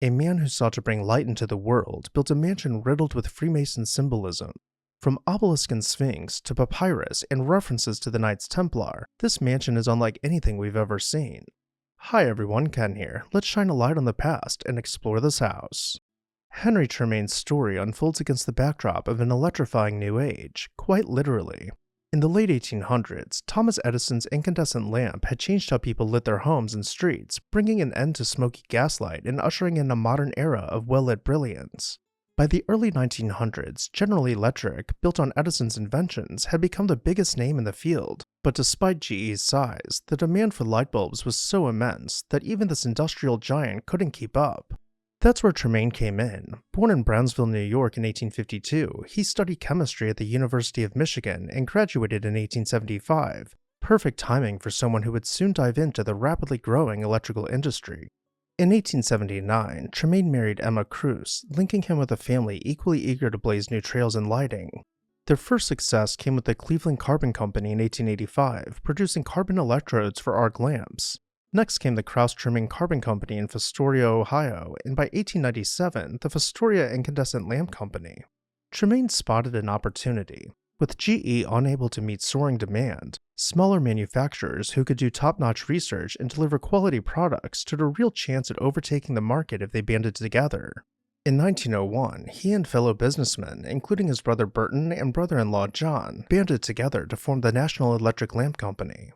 A man who sought to bring light into the world built a mansion riddled with Freemason symbolism. From obelisk and sphinx to papyrus and references to the Knights Templar, this mansion is unlike anything we've ever seen. Hi everyone, Ken here. Let's shine a light on the past and explore this house. Henry Tremaine's story unfolds against the backdrop of an electrifying new age, quite literally. In the late 1800s, Thomas Edison's incandescent lamp had changed how people lit their homes and streets, bringing an end to smoky gaslight and ushering in a modern era of well-lit brilliance. By the early 1900s, General Electric, built on Edison's inventions, had become the biggest name in the field, but despite GE's size, the demand for light bulbs was so immense that even this industrial giant couldn't keep up. That's where Tremaine came in. Born in Brownsville, New York in 1852, he studied chemistry at the University of Michigan and graduated in 1875. Perfect timing for someone who would soon dive into the rapidly growing electrical industry. In 1879, Tremaine married Emma Cruz, linking him with a family equally eager to blaze new trails in lighting. Their first success came with the Cleveland Carbon Company in 1885, producing carbon electrodes for arc lamps. Next came the Krauss-Tremaine Carbon Company in Fostoria, Ohio, and by 1897, the Fostoria Incandescent Lamp Company. Tremaine spotted an opportunity. With GE unable to meet soaring demand, smaller manufacturers who could do top-notch research and deliver quality products stood a real chance at overtaking the market if they banded together. In 1901, he and fellow businessmen, including his brother Burton and brother-in-law John, banded together to form the National Electric Lamp Company.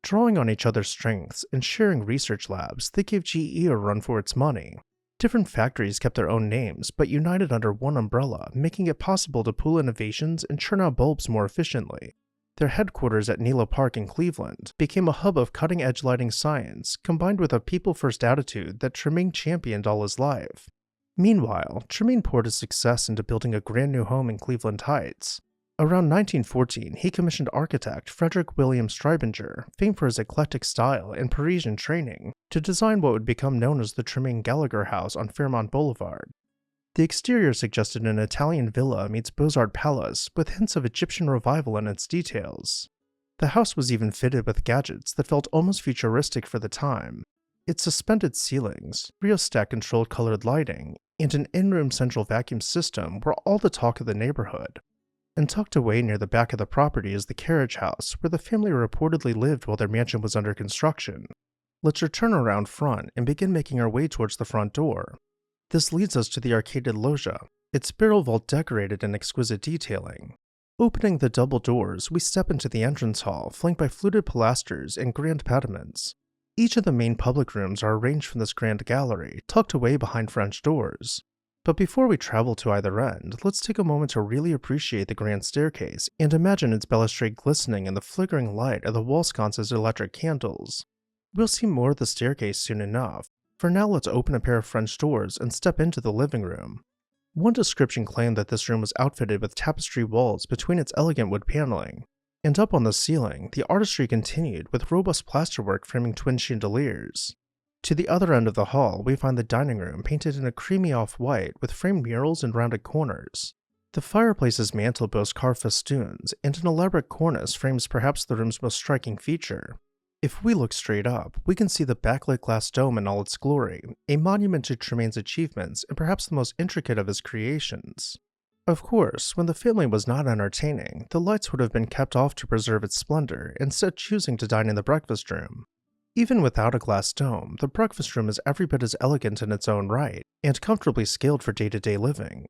Drawing on each other's strengths and sharing research labs, they gave GE a run for its money. Different factories kept their own names, but united under one umbrella, making it possible to pool innovations and churn out bulbs more efficiently. Their headquarters at Nela Park in Cleveland became a hub of cutting-edge lighting science, combined with a people-first attitude that Tremaine championed all his life. Meanwhile, Tremaine poured his success into building a brand new home in Cleveland Heights. Around 1914, he commissioned architect Frederick William Streibinger, famed for his eclectic style and Parisian training, to design what would become known as the Tremaine-Gallagher House on Fairmont Boulevard. The exterior suggested an Italian villa meets Beaux-Arts palace, with hints of Egyptian revival in its details. The house was even fitted with gadgets that felt almost futuristic for the time. Its suspended ceilings, rheostat-controlled colored lighting, and an in-room central vacuum system were all the talk of the neighborhood. And tucked away near the back of the property is the carriage house, where the family reportedly lived while their mansion was under construction. Let's return around front and begin making our way towards the front door. This leads us to the arcaded loggia, its barrel vault decorated in exquisite detailing. Opening the double doors, we step into the entrance hall, flanked by fluted pilasters and grand pediments. Each of the main public rooms are arranged from this grand gallery, tucked away behind French doors. But before we travel to either end, let's take a moment to really appreciate the grand staircase and imagine its balustrade glistening in the flickering light of the wall sconce's electric candles. We'll see more of the staircase soon enough. For now, let's open a pair of French doors and step into the living room. One description claimed that this room was outfitted with tapestry walls between its elegant wood paneling. And up on the ceiling, the artistry continued with robust plasterwork framing twin chandeliers. To the other end of the hall, we find the dining room painted in a creamy off-white with framed murals and rounded corners. The fireplace's mantel boasts carved festoons, and an elaborate cornice frames perhaps the room's most striking feature. If we look straight up, we can see the backlit glass dome in all its glory, a monument to Tremaine's achievements and perhaps the most intricate of his creations. Of course, when the family was not entertaining, the lights would have been kept off to preserve its splendor, instead choosing to dine in the breakfast room. Even without a glass dome, the breakfast room is every bit as elegant in its own right, and comfortably scaled for day-to-day living.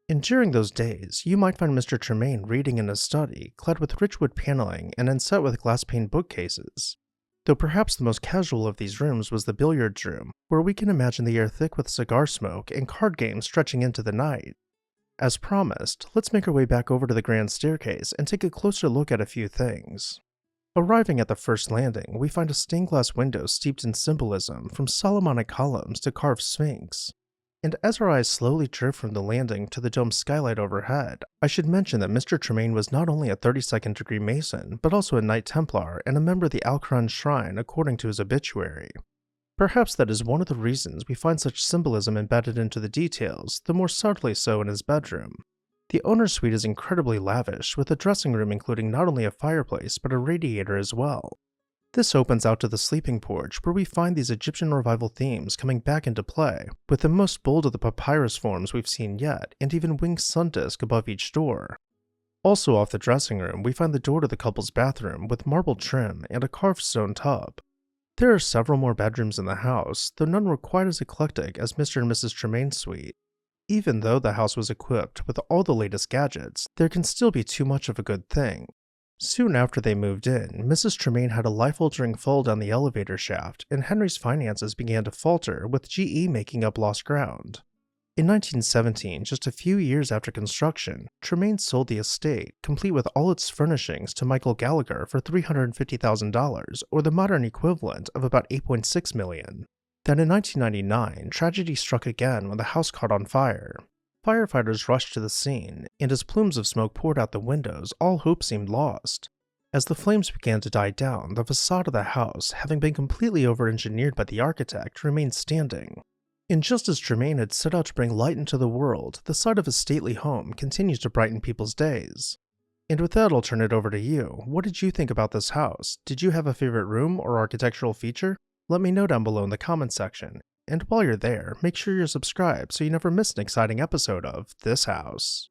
And during those days, you might find Mr. Tremaine reading in his study, clad with rich wood paneling and inset with glass-paned bookcases. Though perhaps the most casual of these rooms was the billiards room, where we can imagine the air thick with cigar smoke and card games stretching into the night. As promised, let's make our way back over to the grand staircase and take a closer look at a few things. Arriving at the first landing, we find a stained glass window steeped in symbolism, from Solomonic columns to carved sphinx. And as our eyes slowly drift from the landing to the domed skylight overhead, I should mention that Mr. Tremaine was not only a 32nd degree Mason, but also a Knight Templar and a member of the Alcaran Shrine according to his obituary. Perhaps that is one of the reasons we find such symbolism embedded into the details, the more subtly so in his bedroom. The owner's suite is incredibly lavish, with a dressing room including not only a fireplace but a radiator as well. This opens out to the sleeping porch where we find these Egyptian revival themes coming back into play, with the most bold of the papyrus forms we've seen yet, and even winged sun disk above each door. Also off the dressing room, we find the door to the couple's bathroom with marble trim and a carved stone tub. There are several more bedrooms in the house, though none were quite as eclectic as Mr. and Mrs. Tremaine's suite. Even though the house was equipped with all the latest gadgets, there can still be too much of a good thing. Soon after they moved in, Mrs. Tremaine had a life-altering fall down the elevator shaft, and Henry's finances began to falter, with GE making up lost ground. In 1917, just a few years after construction, Tremaine sold the estate, complete with all its furnishings, to Michael Gallagher for $350,000, or the modern equivalent of about $8.6 million. Then in 1999, tragedy struck again when the house caught on fire. Firefighters rushed to the scene, and as plumes of smoke poured out the windows, all hope seemed lost. As the flames began to die down, the facade of the house, having been completely over-engineered by the architect, remained standing. And just as Tremaine had set out to bring light into the world, the sight of his stately home continues to brighten people's days. And with that, I'll turn it over to you. What did you think about this house? Did you have a favorite room or architectural feature? Let me know down below in the comments section. And while you're there, make sure you're subscribed so you never miss an exciting episode of This House.